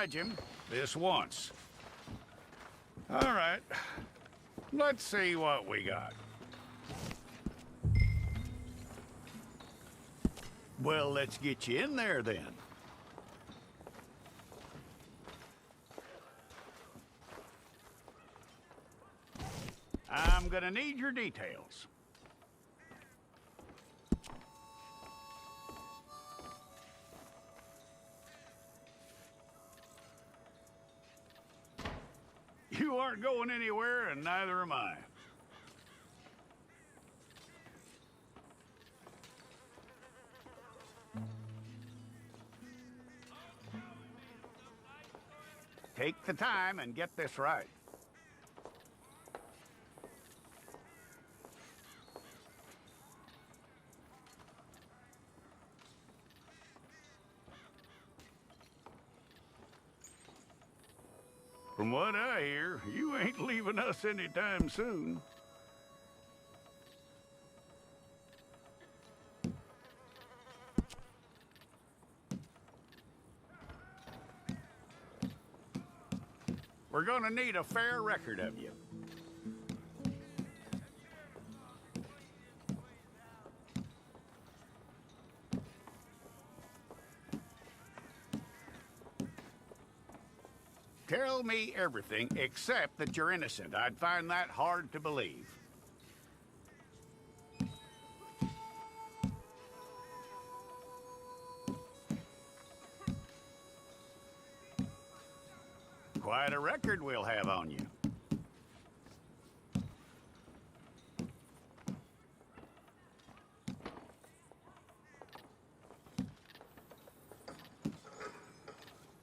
oblige him this once. All right. Let's see what we got. Well, let's get you in there then. I'm gonna need your details. You aren't going anywhere, and neither am I. Take the time and get this right. From what I hear, you ain't leaving us anytime soon. We're gonna need a fair record of you. Tell me everything except that you're innocent. I'd find that hard to believe. Quite a record we'll have on you.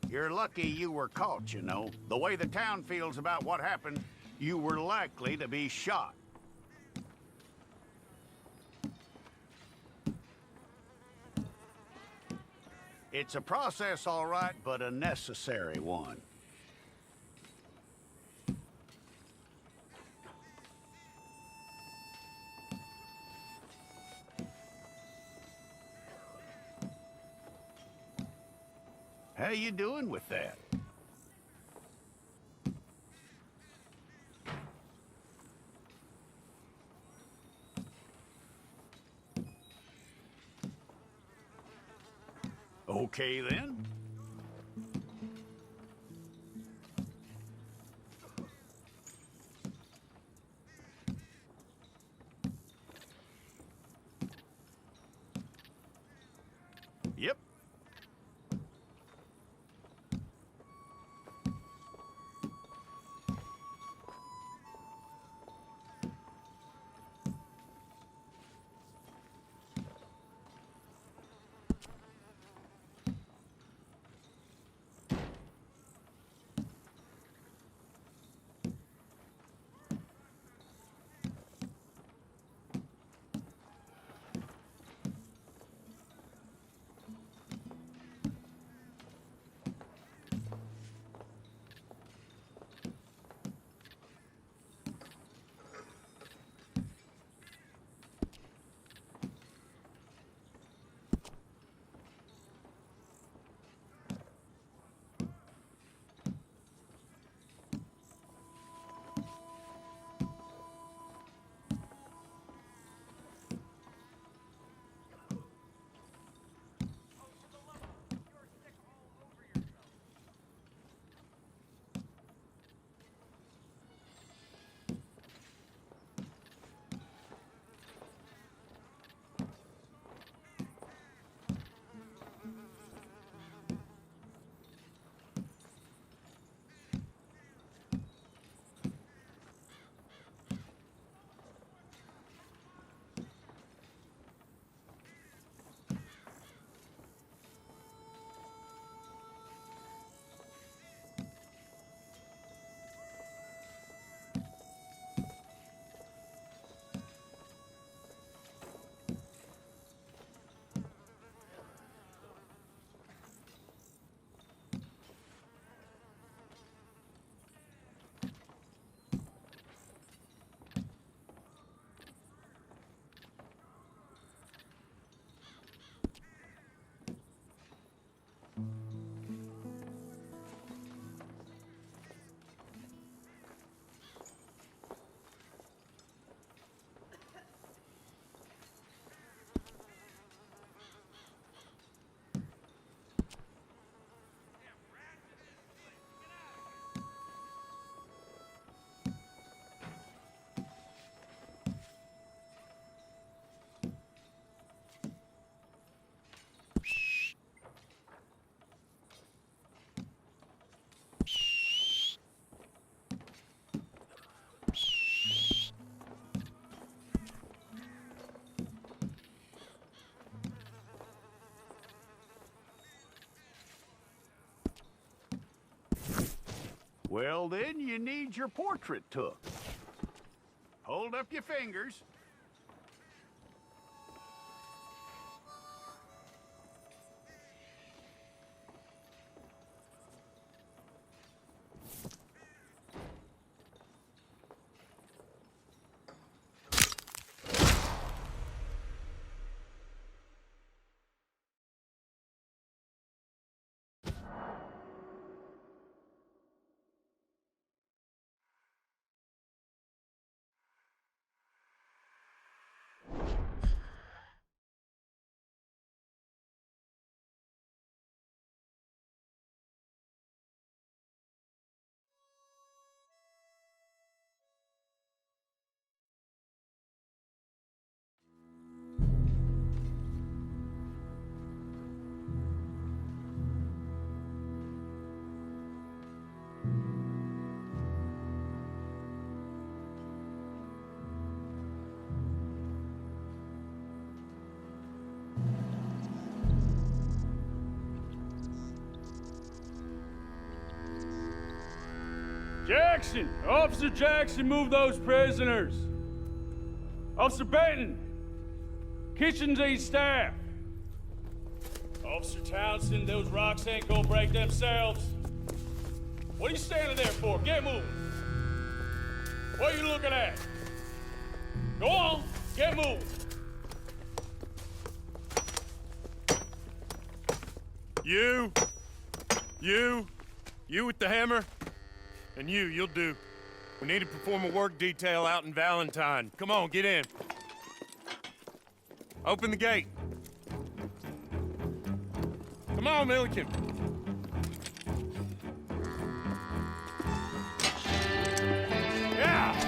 You're lucky you were caught, you know. The way the town feels about what happened, you were likely to be shot. It's a process, all right, but a necessary one. How you doing with that? Okay, then. Yep. Well, then you need your portrait took. Hold up your fingers. Jackson! Officer Jackson, move those prisoners! Officer Benton! Kitchens aid staff! Officer Townsend, those rocks ain't gonna break themselves. What are you standing there for? Get moving! What are you looking at? Go on, get moving! You with the hammer? And you'll do. We need to perform a work detail out in Valentine. Come on, get in. Open the gate. Come on, Milliken. Yeah!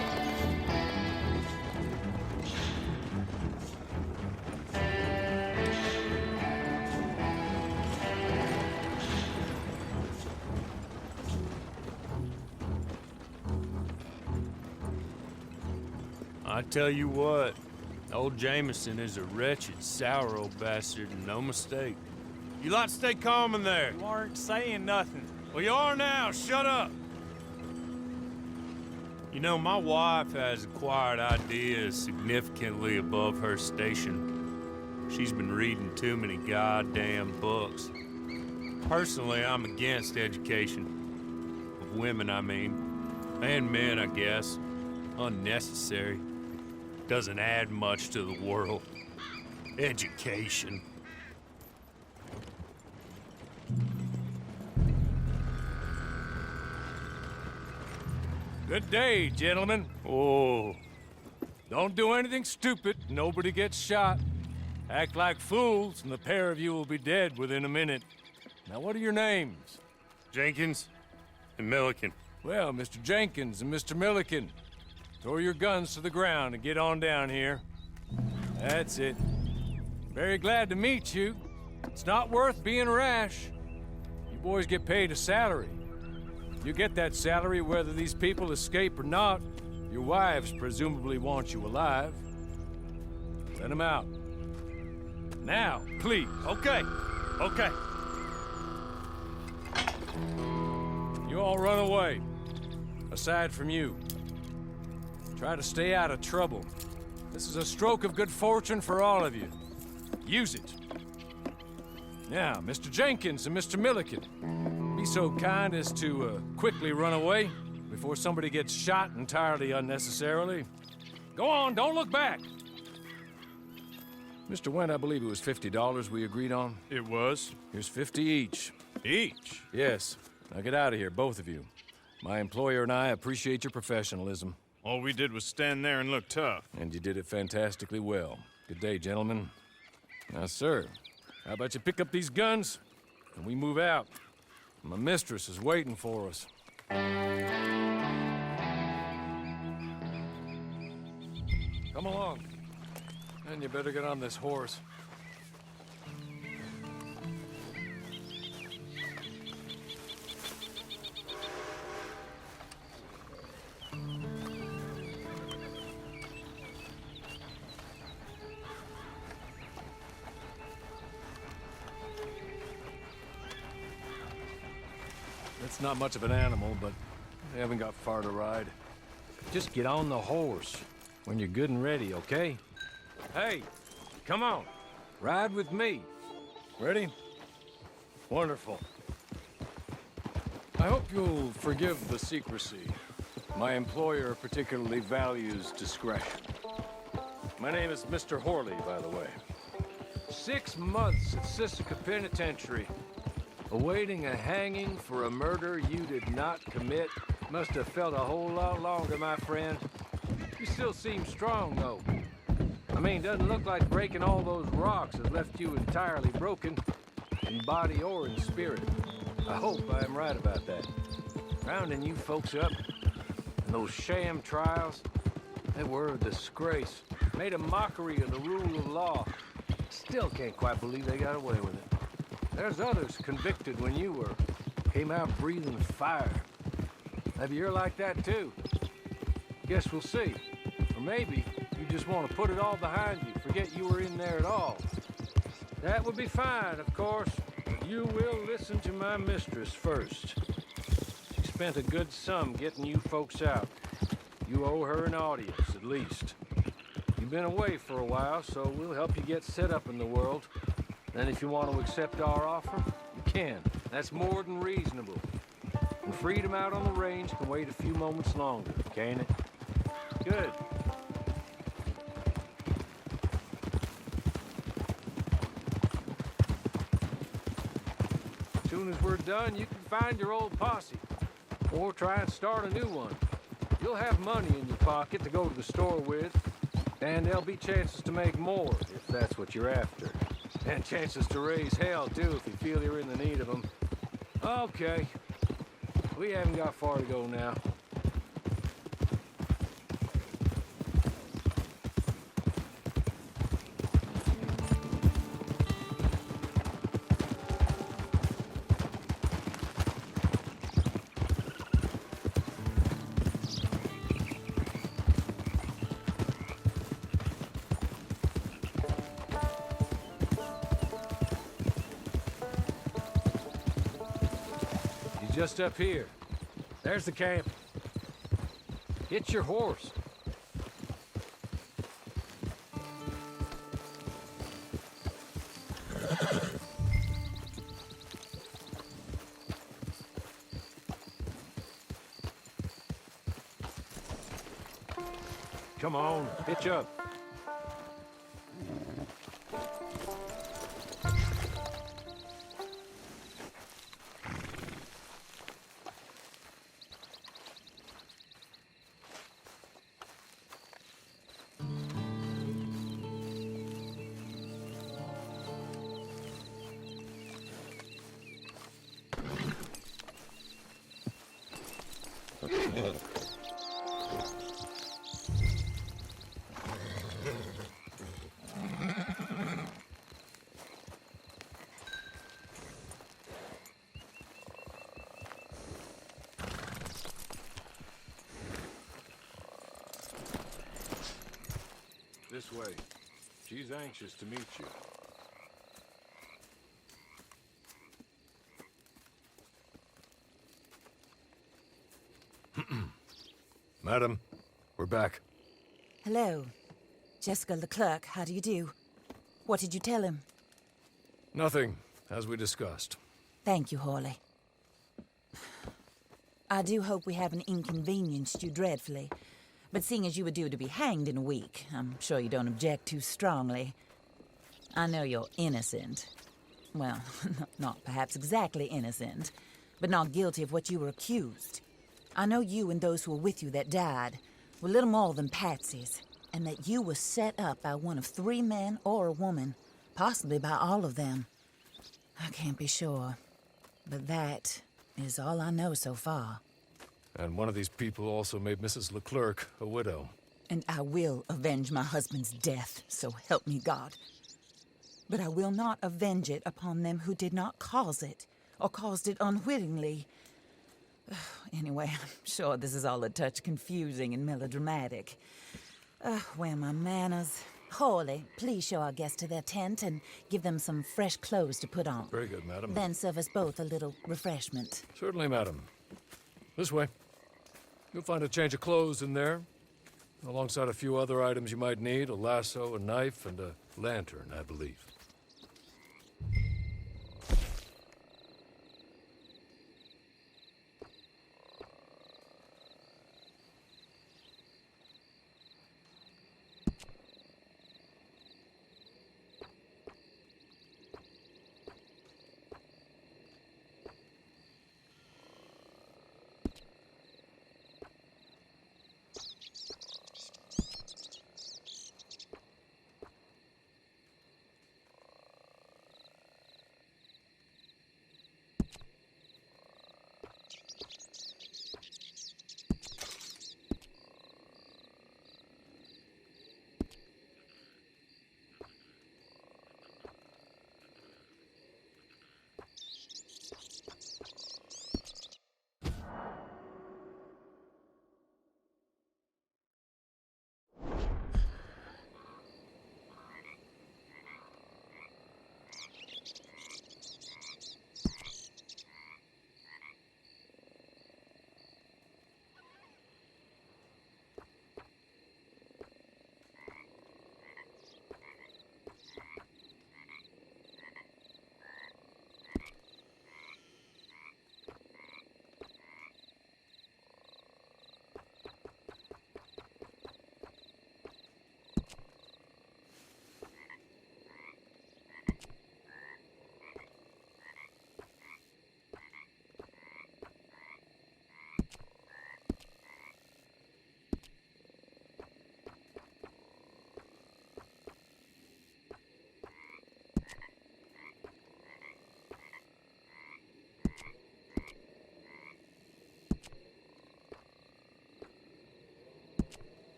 I tell you what, old Jameson is a wretched, sour old bastard, and no mistake. You lot stay calm in there. You aren't saying nothing. Well, you are now. Shut up. You know, my wife has acquired ideas significantly above her station. She's been reading too many goddamn books. Personally, I'm against education. Of women, I mean. And men, I guess. Unnecessary. Doesn't add much to the world. Education. Good day, gentlemen. Oh. Don't do anything stupid. Nobody gets shot. Act like fools, and the pair of you will be dead within a minute. Now, what are your names? Jenkins and Milliken. Well, Mr. Jenkins and Mr. Milliken, throw your guns to the ground and get on down here. That's it. Very glad to meet you. It's not worth being rash. You boys get paid a salary. You get that salary whether these people escape or not. Your wives presumably want you alive. Let them out. Now, please. Okay. You all run away. Aside from you. Try to stay out of trouble. This is a stroke of good fortune for all of you. Use it. Now, Mr. Jenkins and Mr. Milliken, be so kind as to quickly run away before somebody gets shot entirely unnecessarily. Go on, don't look back. Mr. Wendt, I believe it was $50 we agreed on. It was. Here's 50 each. Each? Yes. Now get out of here, both of you. My employer and I appreciate your professionalism. All we did was stand there and look tough. And you did it fantastically well. Good day, gentlemen. Now, sir, how about you pick up these guns and we move out? My mistress is waiting for us. Come along. And you better get on this horse. It's not much of an animal, but We haven't got far to ride. Just get on the horse when you're good and ready, okay? Hey, come on. Ride with me. Ready? Wonderful. I hope you'll forgive the secrecy. My employer particularly values discretion. My name is Mr. Horley, by the way. 6 months at Sisika Penitentiary, awaiting a hanging for a murder you did not commit. Must have felt a whole lot longer, my friend. You still seem strong, though. I mean, doesn't look like breaking all those rocks has left you entirely broken, in body or in spirit. I hope I am right about that. Rounding you folks up, and those sham trials, they were a disgrace. Made a mockery of the rule of law. Still can't quite believe they got away with it. There's others convicted when you were. Came out breathing fire. Maybe you're like that too. Guess we'll see. Or maybe you just want to put it all behind you, forget you were in there at all. That would be fine, of course, but you will listen to my mistress first. She spent a good sum getting you folks out. You owe her an audience, at least. You've been away for a while, so we'll help you get set up in the world. Then if you want to accept our offer, you can. That's more than reasonable. And freedom out on the range can wait a few moments longer, can't it? Good. As soon as we're done, you can find your old posse. Or try and start a new one. You'll have money in your pocket to go to the store with. And there'll be chances to make more, if that's what you're after. And chances to raise hell, too, if you feel you're in the need of them. Okay. We haven't got far to go now. Just up here. There's the camp. Get your horse. Come on, hitch up. This way. She's anxious to meet you. Madam, we're back. Hello. Jessica Leclerc, how do you do? What did you tell him? Nothing, as we discussed. Thank you, Horley. I do hope we haven't inconvenienced you dreadfully. But seeing as you were due to be hanged in a week, I'm sure you don't object too strongly. I know you're innocent. Well, not perhaps exactly innocent, but not guilty of what you were accused. I know you and those who were with you that died were little more than patsies, and that you were set up by one of 3 men or a woman, possibly by all of them. I can't be sure, but that is all I know so far. And one of these people also made Mrs. Leclerc a widow. And I will avenge my husband's death, so help me God. But I will not avenge it upon them who did not cause it, or caused it unwittingly. Anyway, I'm sure this is all a touch confusing and melodramatic. Where are my manners? Horley, please show our guests to their tent and give them some fresh clothes to put on. Very good, madam. Then serve us both a little refreshment. Certainly, madam. This way. You'll find a change of clothes in there, alongside a few other items you might need, a lasso, a knife, and a lantern, I believe.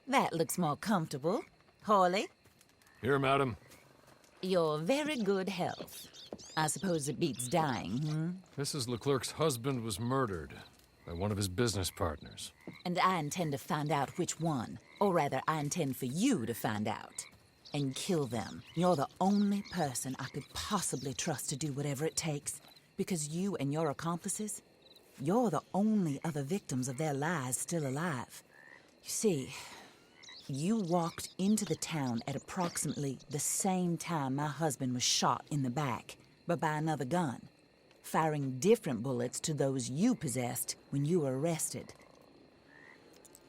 That looks more comfortable. Hawley, Here, madam. you're very good health. I suppose it beats dying, hmm? Mrs. Leclerc's husband was murdered by one of his business partners. And I intend to find out which one. Or rather, I intend for you to find out. And kill them. You're the only person I could possibly trust to do whatever it takes. Because you and your accomplices, you're the only other victims of their lies still alive. You see, you walked into the town at approximately the same time my husband was shot in the back, but by another gun, firing different bullets to those you possessed when you were arrested.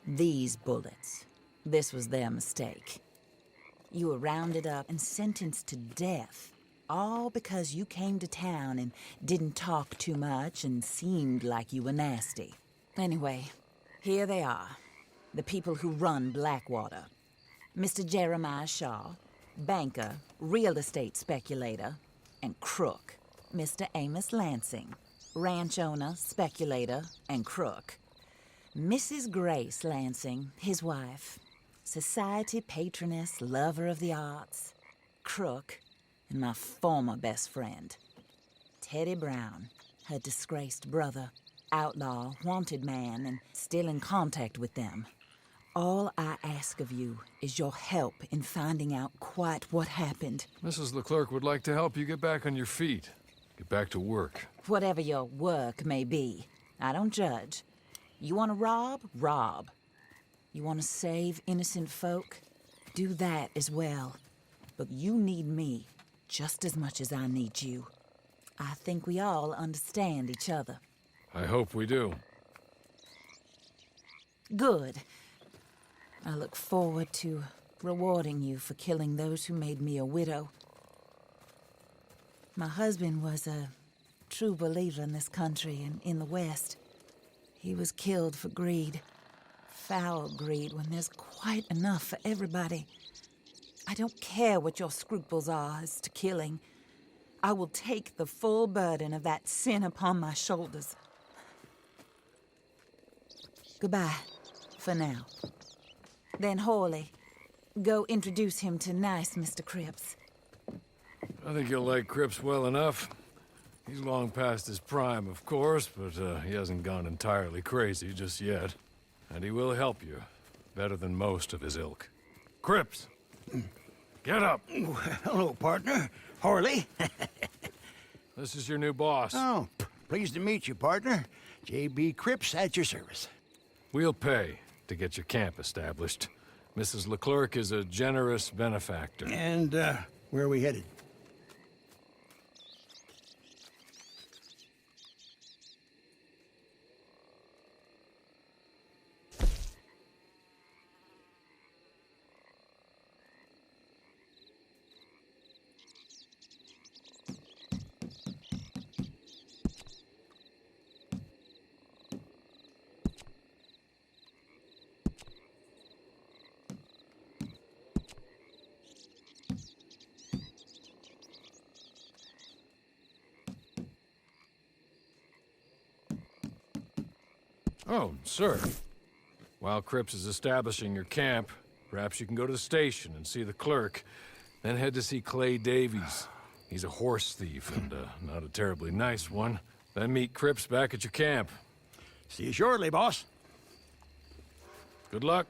These bullets, this was their mistake. You were rounded up and sentenced to death, all because you came to town and didn't talk too much and seemed like you were nasty. Anyway, Here they are, the people who run Blackwater. Mr. Jeremiah Shaw, banker, real estate speculator, and crook. Mr. Amos Lansing, ranch owner, speculator, and crook. Mrs. Grace Lansing, his wife, society patroness, lover of the arts, crook, and my former best friend. Teddy Brown, her disgraced brother, outlaw, wanted man, and still in contact with them. All I ask of you is your help in finding out quite what happened. Mrs. Leclerc would like to help you get back on your feet. Get back to work. Whatever your work may be, I don't judge. You want to rob? Rob. You want to save innocent folk? Do that as well. But you need me just as much as I need you. I think we all understand each other. I hope we do. Good. I look forward to rewarding you for killing those who made me a widow. My husband was a true believer in this country and in the West. He was killed for greed. Foul greed when there's quite enough for everybody. I don't care what your scruples are as to killing. I will take the full burden of that sin upon my shoulders. Goodbye, for now. Then Hawley, go introduce him to nice Mr. Cripps. I think you'll like Cripps well enough. He's long past his prime, of course, but he hasn't gone entirely crazy just yet. And he will help you, better than most of his ilk. Cripps! Get up! Hello, partner. Harley. This is your new boss. Oh, pleased to meet you, partner. J.B. Cripps at your service. We'll pay to get your camp established. Mrs. Leclerc is a generous benefactor. And, where are we headed? Oh, sir. While Cripps is establishing your camp, perhaps you can go to the station and see the clerk, then head to see Clay Davies. He's a horse thief and not a terribly nice one. Then meet Cripps back at your camp. See you shortly, boss. Good luck.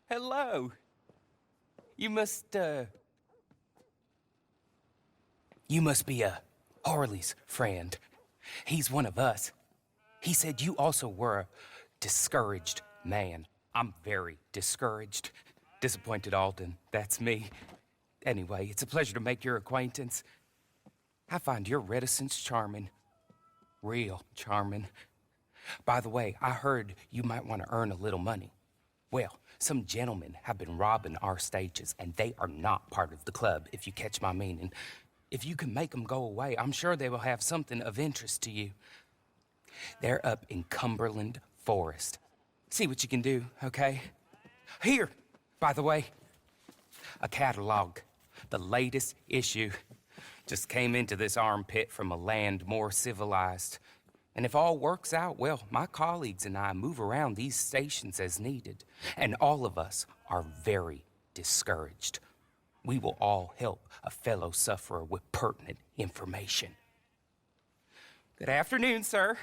hello. You must be Harley's friend. He's one of us. He said you also were a discouraged man. I'm very discouraged. Disappointed Alden, that's me. Anyway, it's a pleasure to make your acquaintance. I find your reticence charming. Real charming. By the way, I heard you might want to earn a little money. Well, some gentlemen have been robbing our stages, and they are not part of the club, if you catch my meaning. If you can make them go away, I'm sure they will have something of interest to you. They're up in Cumberland Forest. See what you can do, okay? Here, by the way, a catalog. The latest issue. Just came into this armpit from a land more civilized. And if all works out, well, my colleagues and I move around these stations as needed. And all of us are very discouraged. We will all help a fellow sufferer with pertinent information. Good afternoon, sir.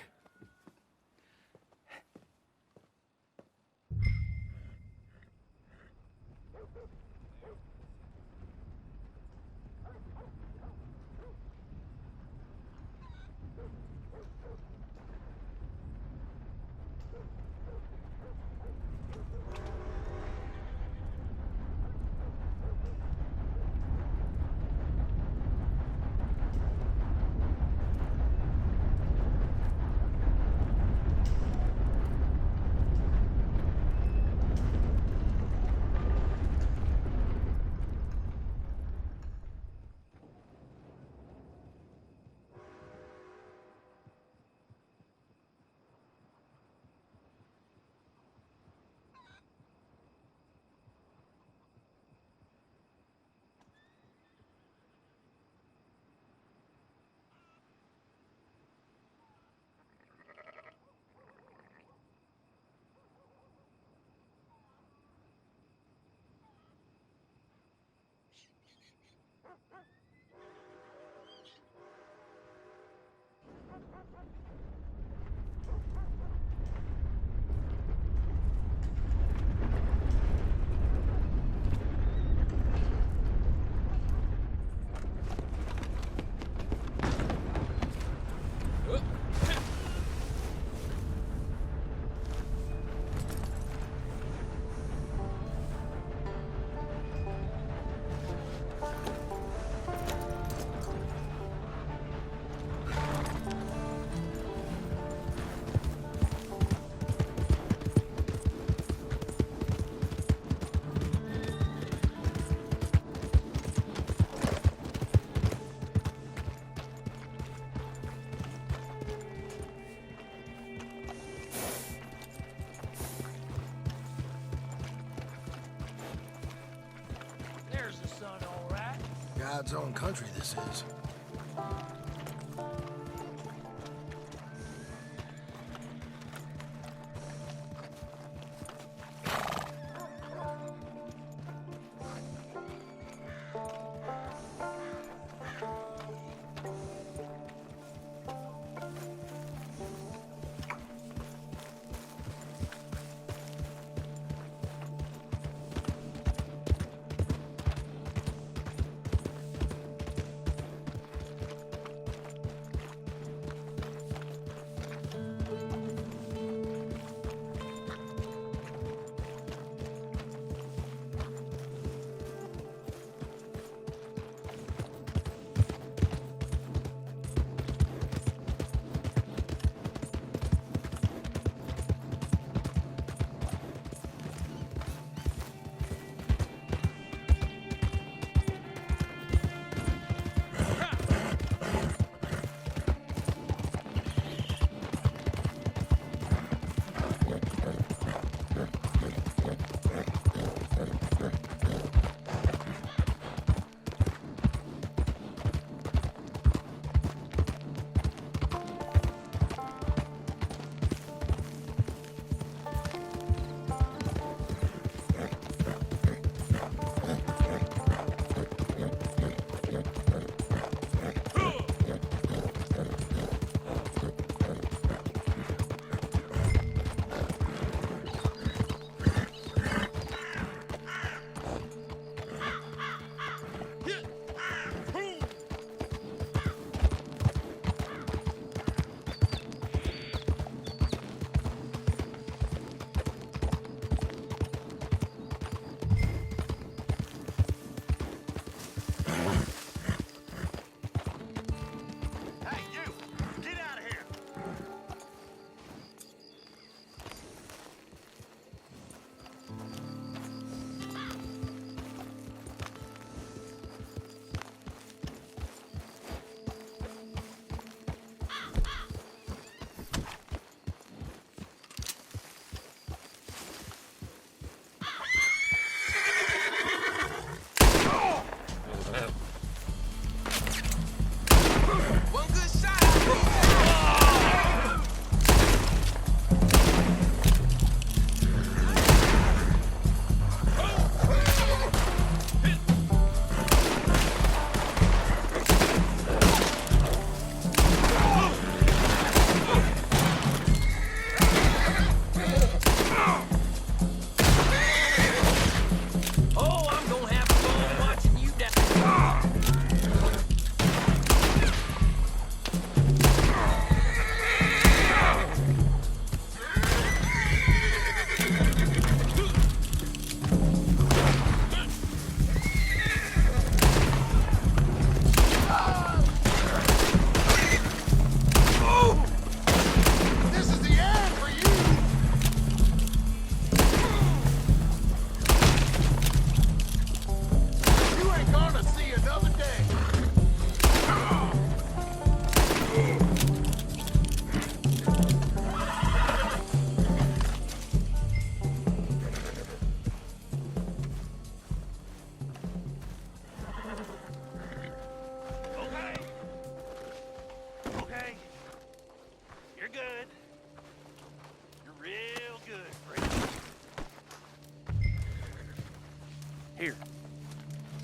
There's the sun, all right. God's own country, this is.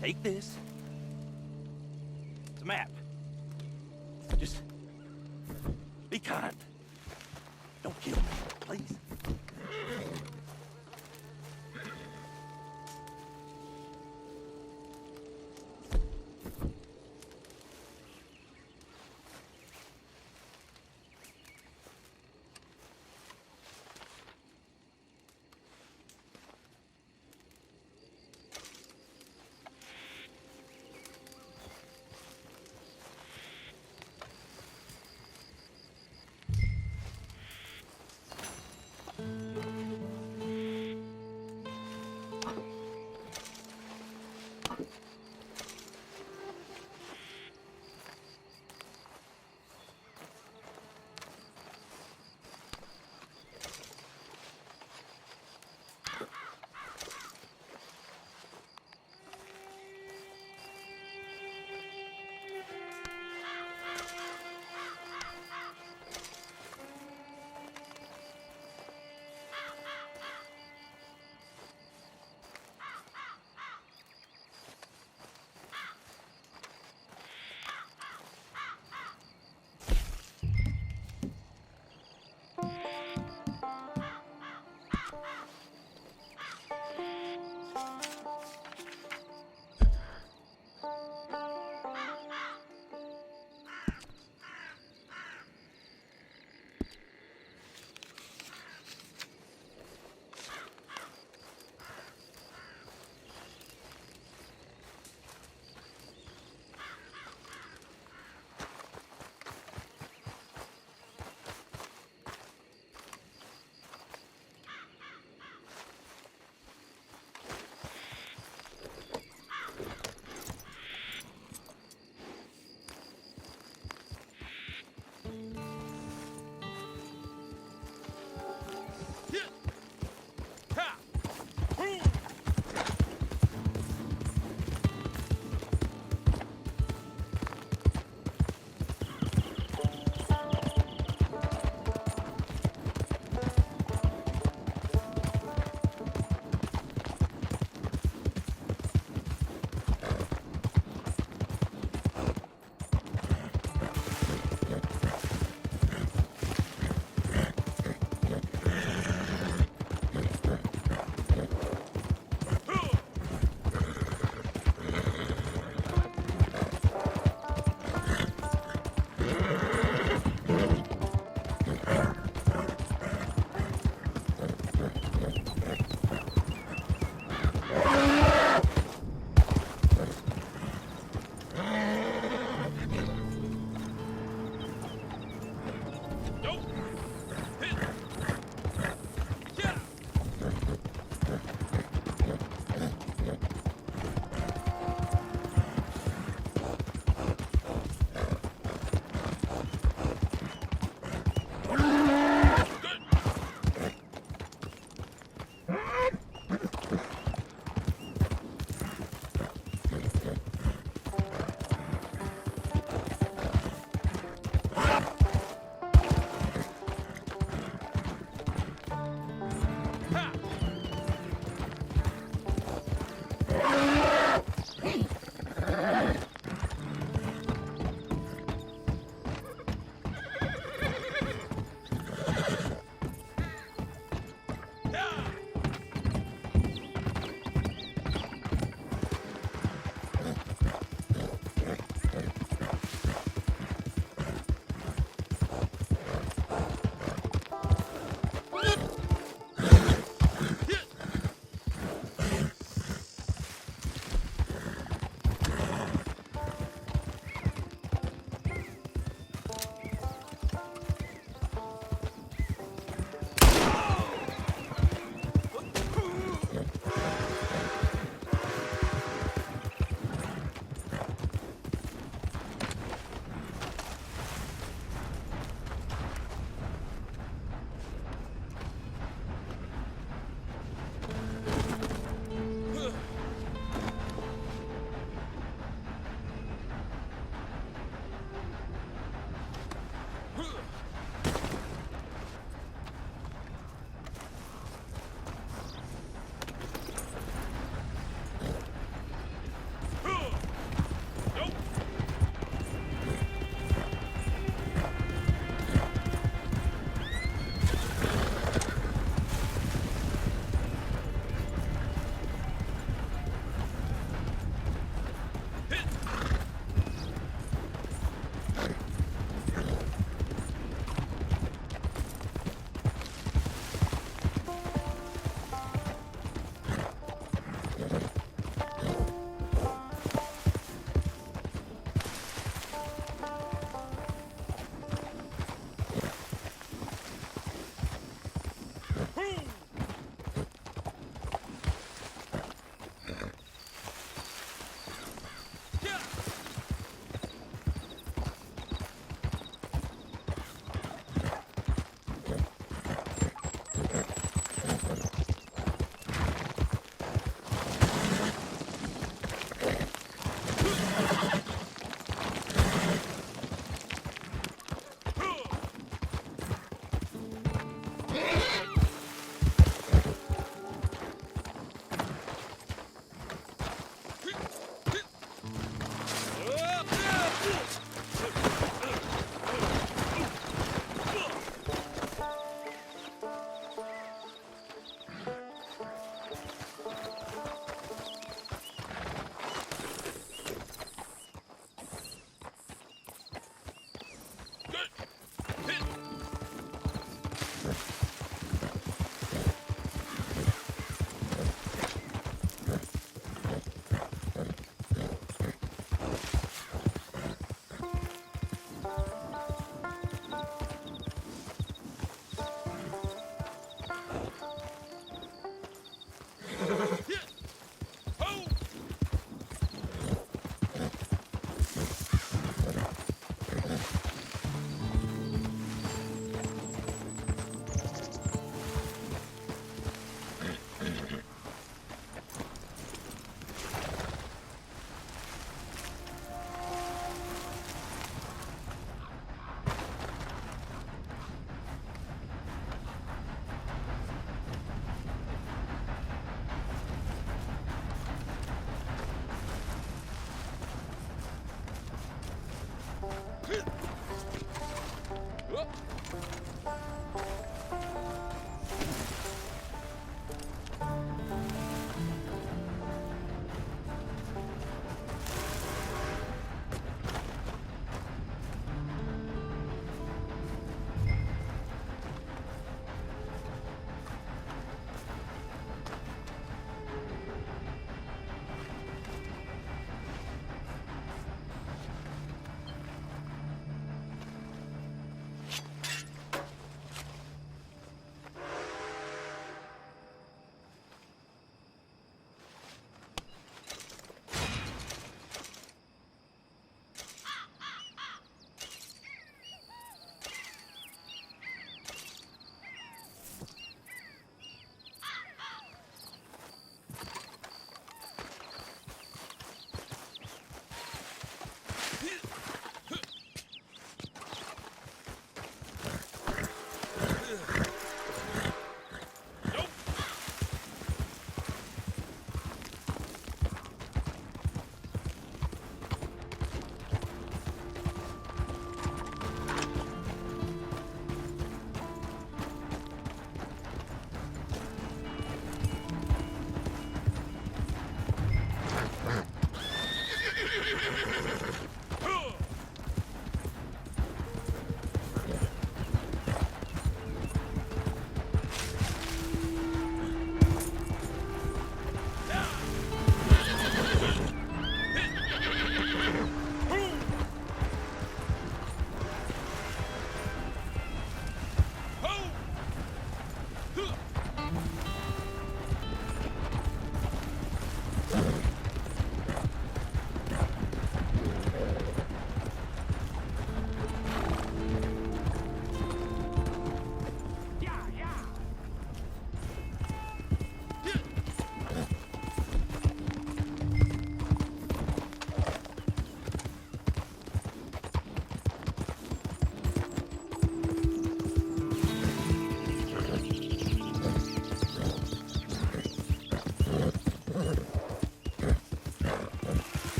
Take this. It's a map. Just be kind. Don't kill me, please.